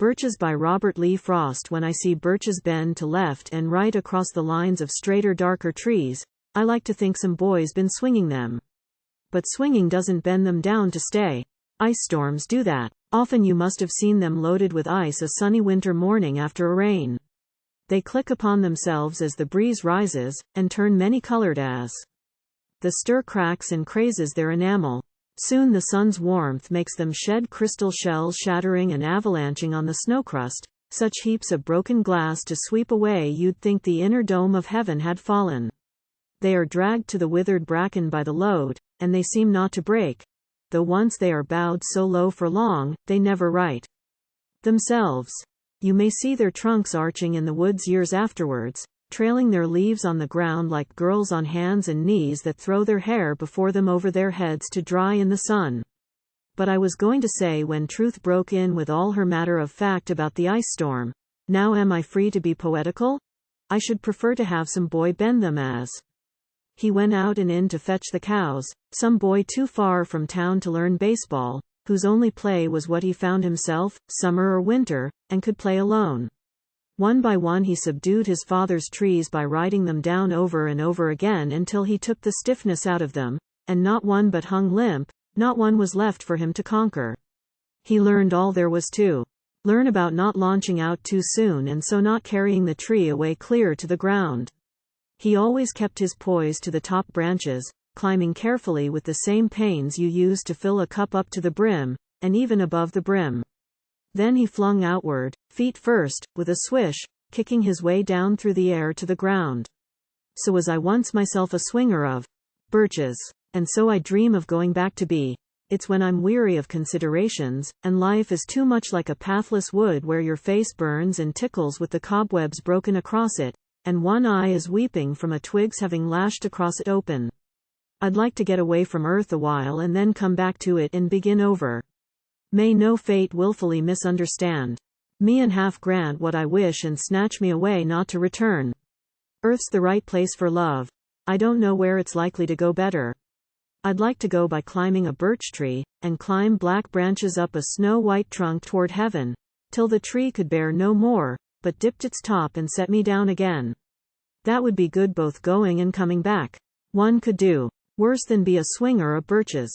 Birches by Robert Lee Frost. When I see birches bend to left and right across the lines of straighter, darker trees, I like to think some boy's been swinging them. But swinging doesn't bend them down to stay. Ice storms do that. Often you must have seen them loaded with ice a sunny winter morning after a rain. They click upon themselves as the breeze rises, and turn many-colored as the stir cracks and crazes their enamel. Soon the sun's warmth makes them shed crystal shells, shattering and avalanching on the snow-crust, such heaps of broken glass to sweep away you'd think the inner dome of heaven had fallen. They are dragged to the withered bracken by the load, and they seem not to break, though once they are bowed so low for long, they never right themselves. You may see their trunks arching in the woods years afterwards, trailing their leaves on the ground like girls on hands and knees that throw their hair before them over their heads to dry in the sun. But I was going to say, when truth broke in with all her matter of fact about the ice storm, now am I free to be poetical? I should prefer to have some boy bend them as he went out and in to fetch the cows, some boy too far from town to learn baseball, whose only play was what he found himself, summer or winter, and could play alone. One by one he subdued his father's trees by riding them down over and over again until he took the stiffness out of them, and not one but hung limp, not one was left for him to conquer. He learned all there was to learn about not launching out too soon and so not carrying the tree away clear to the ground. He always kept his poise to the top branches, climbing carefully with the same pains you use to fill a cup up to the brim, and even above the brim. Then he flung outward, feet first, with a swish, kicking his way down through the air to the ground. So was I once myself a swinger of birches, and so I dream of going back to be. It's when I'm weary of considerations, and life is too much like a pathless wood where your face burns and tickles with the cobwebs broken across it, and one eye is weeping from a twig's having lashed across it open. I'd like to get away from earth a while and then come back to it and begin over. May no fate willfully misunderstand me and half grant what I wish and snatch me away not to return. Earth's the right place for love. I don't know where it's likely to go better. I'd like to go by climbing a birch tree, and climb black branches up a snow-white trunk toward heaven, till the tree could bear no more, but dipped its top and set me down again. That would be good both going and coming back. One could do worse than be a swinger of birches.